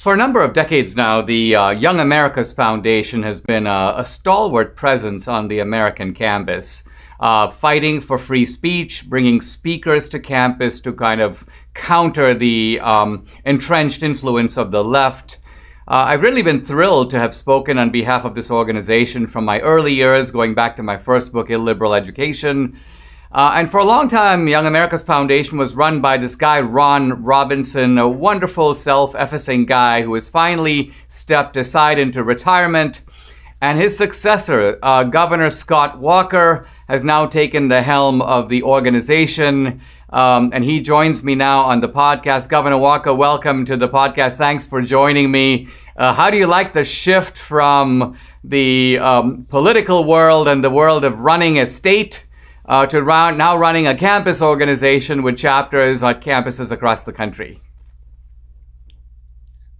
For a number of decades now, the Young America's Foundation has been a stalwart presence on the American campus, fighting for free speech, bringing speakers to campus to kind of counter the entrenched influence of the left. I've really been thrilled to have spoken on behalf of this organization from my early years, going back to my first book, Illiberal Education. And for a long time, Young America's Foundation was run by this guy, Ron Robinson, a wonderful self-effacing guy who has finally stepped aside into retirement. And his successor, Governor Scott Walker, has now taken the helm of the organization. And he joins me now on the podcast. Governor Walker, welcome to the podcast. Thanks for joining me. How do you like the shift from the political world and the world of running a state to now running a campus organization with chapters at campuses across the country?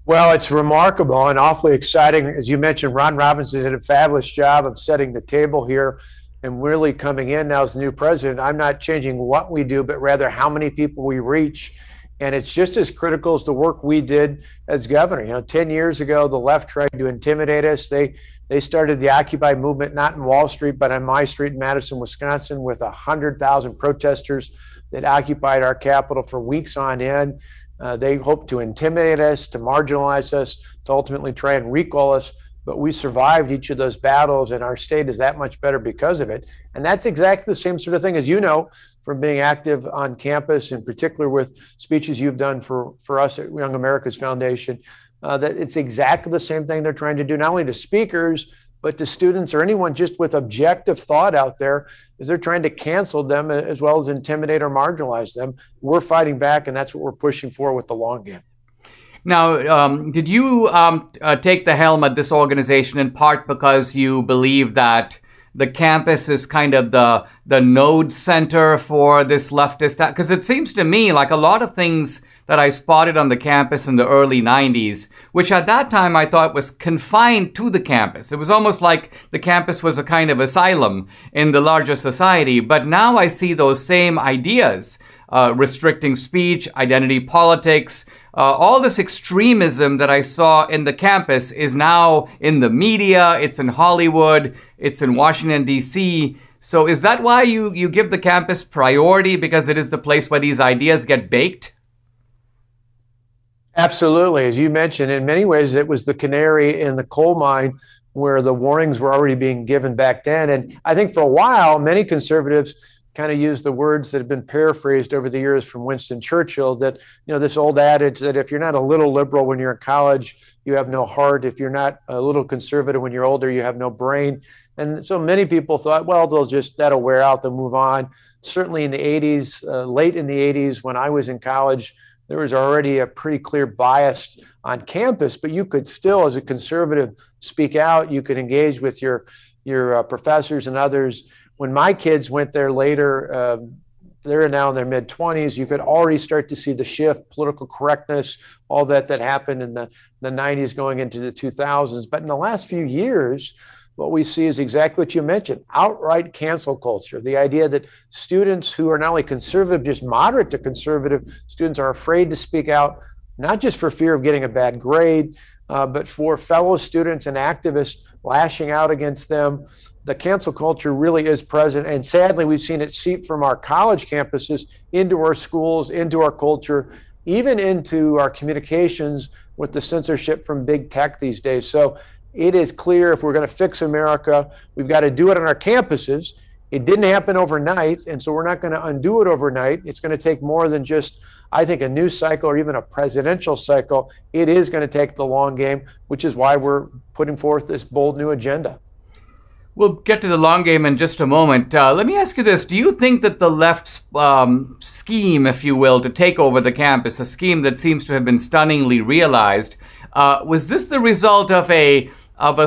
Well, it's remarkable and awfully exciting. As you mentioned, Ron Robinson did a fabulous job of setting the table here and really coming in now as the new president. I'm not changing what we do, but rather how many people we reach. And it's just as critical as the work we did as governor. 10 years ago, the left tried to intimidate us. They started the Occupy movement, not in Wall Street, but on my street in Madison, Wisconsin, with 100,000 protesters that occupied our Capitol for weeks on end. They hoped to intimidate us, to marginalize us, to ultimately try and recall us. But we survived each of those battles, and our state is that much better because of it. And that's exactly the same sort of thing, as you know, from being active on campus, in particular with speeches you've done for us at Young America's Foundation, that it's exactly the same thing they're trying to do, not only to speakers, but to students or anyone just with objective thought out there, is they're trying to cancel them as well as intimidate or marginalize them. We're fighting back, and that's what we're pushing for with the long game. Now, did you take the helm at this organization in part because you believe that the campus is kind of the node center for this leftist? Because it seems to me like a lot of things that I spotted on the campus in the early 90s, which at that time I thought was confined to the campus. It was almost like the campus was a kind of asylum in the larger society. But now I see those same ideas, restricting speech, identity politics, all this extremism that I saw in the campus is now in the media, it's in Hollywood, it's in Washington, D.C. So is that why you give the campus priority, because it is the place where these ideas get baked? Absolutely. As you mentioned, in many ways, it was the canary in the coal mine where the warnings were already being given back then. And I think for a while, many conservatives kind of used the words that have been paraphrased over the years from Winston Churchill, that, this old adage that if you're not a little liberal when you're in college, you have no heart. If you're not a little conservative when you're older, you have no brain. And so many people thought, well, that'll wear out, they'll move on. Certainly in the 80s, late in the 80s, when I was in college, there was already a pretty clear bias on campus, but you could still, as a conservative, speak out. You could engage with your professors and others. When my kids went there later, they're now in their mid-20s, you could already start to see the shift, political correctness, all that happened in the 90s going into the 2000s. But in the last few years, what we see is exactly what you mentioned, outright cancel culture. The idea that students who are not only conservative, just moderate to conservative, students are afraid to speak out, not just for fear of getting a bad grade, but for fellow students and activists lashing out against them. The cancel culture really is present. And sadly, we've seen it seep from our college campuses into our schools, into our culture, even into our communications with the censorship from big tech these days. So it is clear, if we're going to fix America, we've got to do it on our campuses. It didn't happen overnight, and so we're not going to undo it overnight. It's going to take more than just, I think, a news cycle or even a presidential cycle. It is going to take the long game, which is why we're putting forth this bold new agenda. We'll get to the long game in just a moment. Let me ask you this. Do you think that the left's scheme, if you will, to take over the campus, a scheme that seems to have been stunningly realized, was this the result of a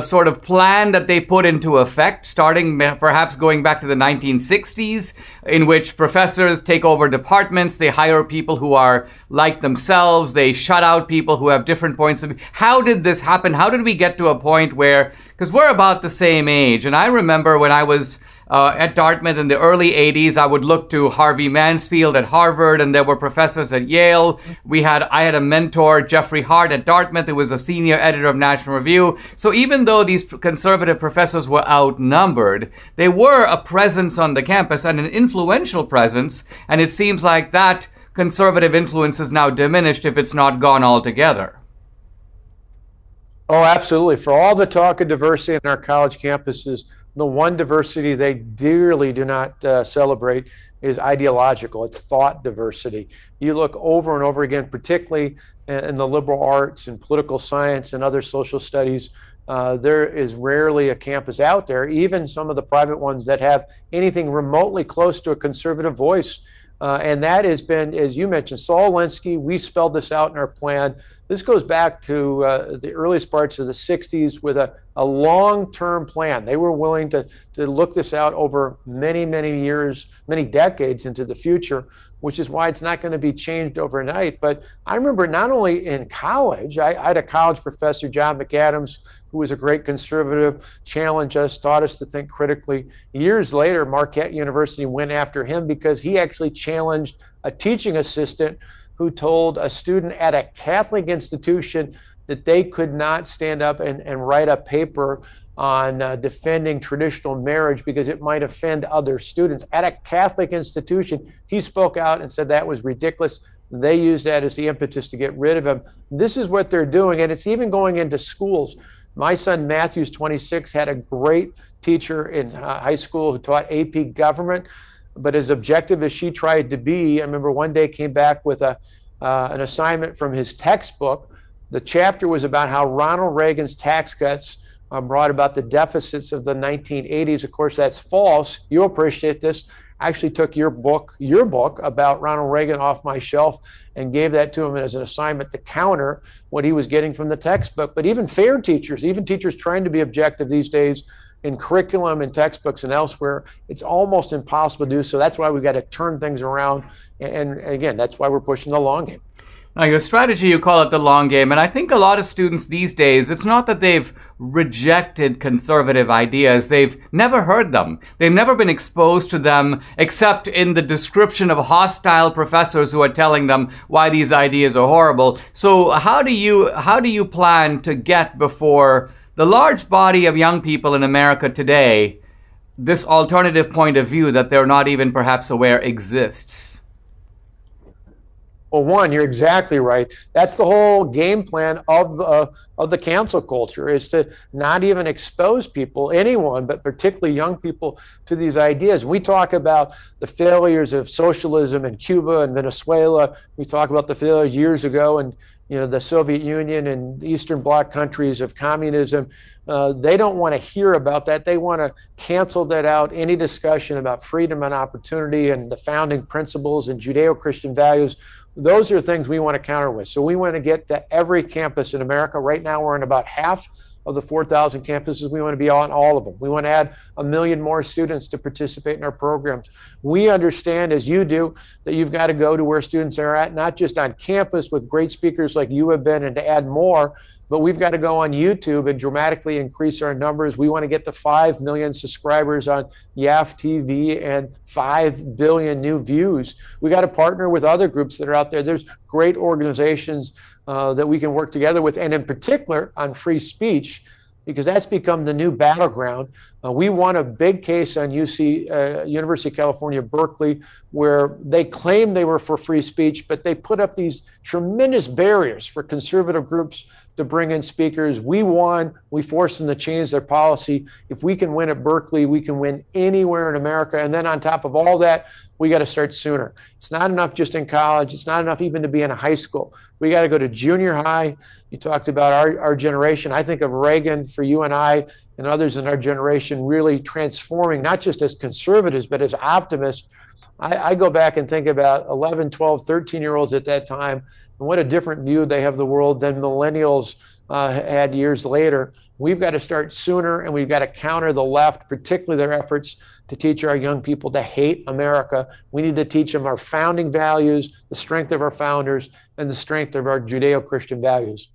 sort of plan that they put into effect, starting perhaps going back to the 1960s, in which professors take over departments, they hire people who are like themselves, they shut out people who have different points of view? How did this happen? How did we get to a point where, because we're about the same age, and I remember when I was at Dartmouth in the early 80s. I would look to Harvey Mansfield at Harvard, and there were professors at Yale. I had a mentor, Jeffrey Hart at Dartmouth, who was a senior editor of National Review. So even though these conservative professors were outnumbered, they were a presence on the campus and an influential presence, and it seems like that conservative influence is now diminished if it's not gone altogether. Oh, absolutely. For all the talk of diversity in our college campuses, the one diversity they dearly do not celebrate is ideological. It's thought diversity. You look over and over again, particularly in the liberal arts and political science and other social studies, there is rarely a campus out there, even some of the private ones that have anything remotely close to a conservative voice. And that has been, as you mentioned, Saul Alinsky. We spelled this out in our plan. This goes back to the earliest parts of the 60s with a long-term plan. They were willing to look this out over many, many years, many decades into the future, which is why it's not going to be changed overnight. But I remember not only in college, I had a college professor, John McAdams, who was a great conservative, challenged us, taught us to think critically. Years later, Marquette University went after him because he actually challenged a teaching assistant who told a student at a Catholic institution that they could not stand up and write a paper on defending traditional marriage because it might offend other students. At a Catholic institution, he spoke out and said that was ridiculous. They used that as the impetus to get rid of him. This is what they're doing, and it's even going into schools. My son Matthew's 26, had a great teacher in high school who taught AP government, but as objective as she tried to be, I remember one day came back with an assignment from his textbook. The chapter was about how Ronald Reagan's tax cuts brought about the deficits of the 1980s. Of course, that's false. You'll appreciate this. I actually took your book about Ronald Reagan off my shelf and gave that to him as an assignment to counter what he was getting from the textbook. But even fair teachers, even teachers trying to be objective these days, in curriculum and textbooks and elsewhere, it's almost impossible to do so. That's why we've got to turn things around. And again, that's why we're pushing the long game. Now, your strategy, you call it the long game. And I think a lot of students these days, it's not that they've rejected conservative ideas. They've never heard them. They've never been exposed to them except in the description of hostile professors who are telling them why these ideas are horrible. So how do you plan to get before the large body of young people in America today this alternative point of view that they're not even perhaps aware exists? Well, one, you're exactly right. That's the whole game plan of the cancel culture, is to not even expose people, anyone, but particularly young people, to these ideas. We talk about the failures of socialism in Cuba and Venezuela. We talk about the failures years ago in the Soviet Union and Eastern Bloc countries of communism. They don't want to hear about that. They want to cancel that out. Any discussion about freedom and opportunity and the founding principles and Judeo-Christian values, those are things we want to counter with. So we want to get to every campus in America. Right now, we're in about half of the 4,000 campuses. We want to be on all of them. We want to add 1 million more students to participate in our programs. We understand, as you do, that you've got to go to where students are at, not just on campus with great speakers like you have been, and to add more, but we've got to go on YouTube and dramatically increase our numbers. We want to get to 5 million subscribers on YAF TV and 5 billion new views. We got to partner with other groups that are out there. There's great organizations that we can work together with, and in particular on free speech, because that's become the new battleground. We won a big case on University of California, Berkeley, where they claimed they were for free speech, but they put up these tremendous barriers for conservative groups to bring in speakers. We won. We forced them to change their policy. If we can win at Berkeley, we can win anywhere in America. And then on top of all that, we got to start sooner. It's not enough just in college. It's not enough even to be in a high school. We got to go to junior high. You talked about our generation. I think of Reagan, for you and I and others in our generation, really transforming, not just as conservatives, but as optimists. I go back and think about 11, 12, 13-year-olds at that time, and what a different view they have of the world than millennials had years later. We've got to start sooner, and we've got to counter the left, particularly their efforts to teach our young people to hate America. We need to teach them our founding values, the strength of our founders, and the strength of our Judeo-Christian values.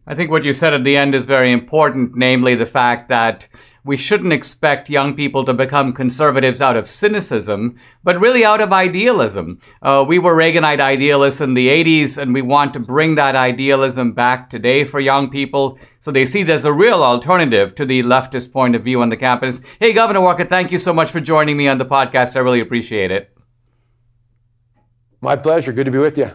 I think what you said at the end is very important, namely the fact that we shouldn't expect young people to become conservatives out of cynicism, but really out of idealism. We were Reaganite idealists in the 80s, and we want to bring that idealism back today for young people so they see there's a real alternative to the leftist point of view on the campus. Hey, Governor Walker, thank you so much for joining me on the podcast. I really appreciate it. My pleasure. Good to be with you.